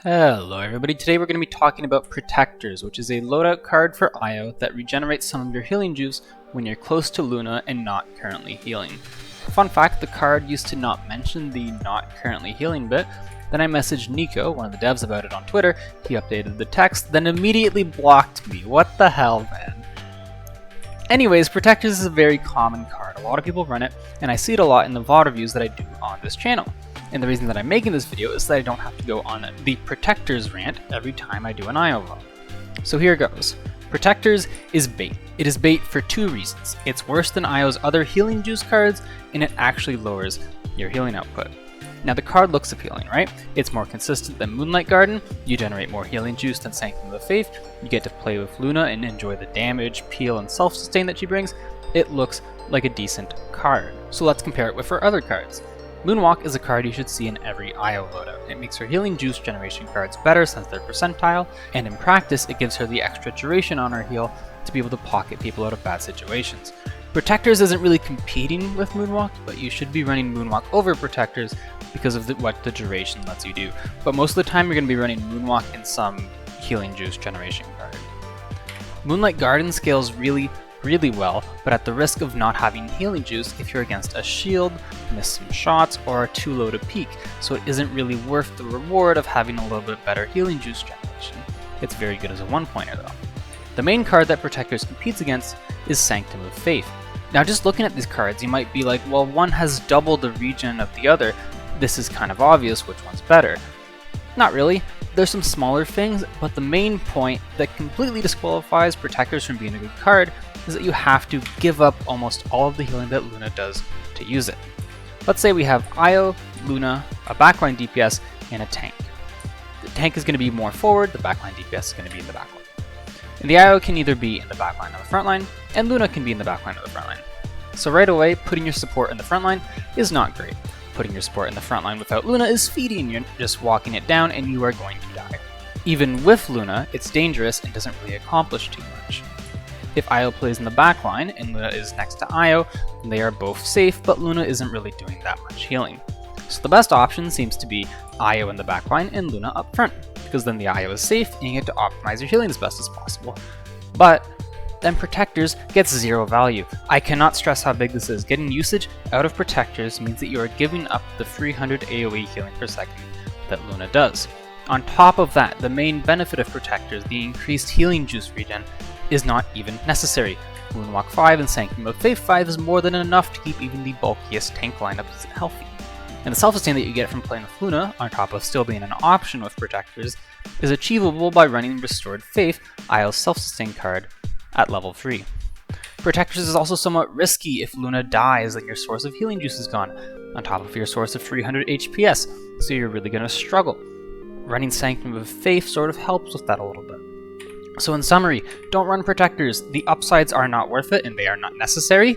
Hello everybody, today we're going to be talking about Protectors, which is a loadout card for IO that regenerates some of your healing juice when you're close to Luna and not currently healing. Fun fact, the card used to not mention the not currently healing bit. Then I messaged Nico, one of the devs, about it on Twitter. He updated the text, then immediately blocked me. What the hell, man? Anyways, Protectors is a very common card. A lot of people run it, and I see it a lot in the VOD reviews that I do on this channel. And the reason that I'm making this video is that I don't have to go on the Protectors rant every time I do an IO VOD. So here goes. Protectors is bait. It is bait for two reasons. It's worse than IO's other healing juice cards, and it actually lowers your healing output. Now the card looks appealing, right? It's more consistent than Moonlight Garden, you generate more healing juice than Sanctum of Faith, you get to play with Luna and enjoy the damage, peel, and self-sustain that she brings. It looks like a decent card. So let's compare it with her other cards. Moonwalk is a card you should see in every IO loadout. It makes her healing juice generation cards better since they're percentile, and in practice it gives her the extra duration on her heal to be able to pocket people out of bad situations. Protectors isn't really competing with Moonwalk, but you should be running Moonwalk over Protectors because of what the duration lets you do. But most of the time you're going to be running Moonwalk in some healing juice generation card. Moonlight Garden scales really well, but at the risk of not having healing juice if you're against a shield, miss some shots, or are too low to peak, so it isn't really worth the reward of having a little bit better healing juice generation. It's very good as a one-pointer though. The main card that Protectors competes against is Sanctum of Faith. Now just looking at these cards, you might be like, well, one has double the regen of the other. This is kind of obvious which one's better. Not really. There's some smaller things, but the main point that completely disqualifies Protectors from being a good card is that you have to give up almost all of the healing that Luna does to use it. Let's say we have IO, Luna, a backline DPS, and a tank. The tank is going to be more forward, the backline DPS is going to be in the backline. And the IO can either be in the backline or the frontline, and Luna can be in the backline or the frontline. So right away, putting your support in the frontline is not great. Putting your support in the frontline without Luna is feeding you, just walking it down, and you are going to die. Even with Luna, it's dangerous and doesn't really accomplish too much. If IO plays in the backline and Luna is next to IO, they are both safe, but Luna isn't really doing that much healing. So the best option seems to be IO in the backline and Luna up front, because then the IO is safe and you get to optimize your healing as best as possible. But then Protectors gets zero value. I cannot stress how big this is. Getting usage out of Protectors means that you are giving up the 300 AoE healing per second that Luna does. On top of that, the main benefit of Protectors, the increased healing juice regen, is not even necessary. Moonwalk 5 and Sanctum of Faith 5 is more than enough to keep even the bulkiest tank lineups healthy. And the self-sustain that you get from playing with Luna, on top of still being an option with Protectors, is achievable by running Restored Faith, IO's self-sustain card, at level 3. Protectors is also somewhat risky. If Luna dies, then your source of healing juice is gone, on top of your source of 300 HPS, so you're really going to struggle. Running Sanctum of Faith sort of helps with that a little bit. So in summary, don't run Protectors. The upsides are not worth it and they are not necessary.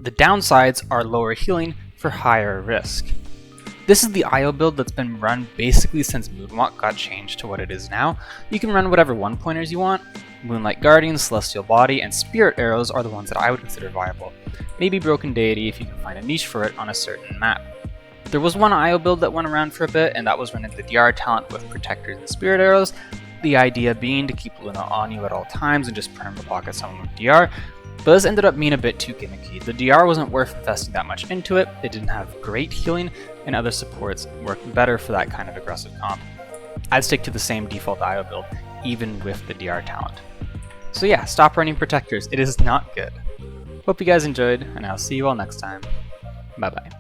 The downsides are lower healing for higher risk. This is the IO build that's been run basically since Moonwalk got changed to what it is now. You can run whatever one-pointers you want. Moonlight Guardian, Celestial Body, and Spirit Arrows are the ones that I would consider viable. Maybe Broken Deity if you can find a niche for it on a certain map. There was one IO build that went around for a bit, and that was running the DR talent with Protectors and Spirit Arrows. The idea being to keep Luna on you at all times and just perma pocket someone with DR, but this ended up being a bit too gimmicky. The DR wasn't worth investing that much into it, it didn't have great healing, and other supports worked better for that kind of aggressive comp. I'd stick to the same default IO build, even with the DR talent. So yeah, stop running Protectors, it is not good. Hope you guys enjoyed, and I'll see you all next time. Bye bye.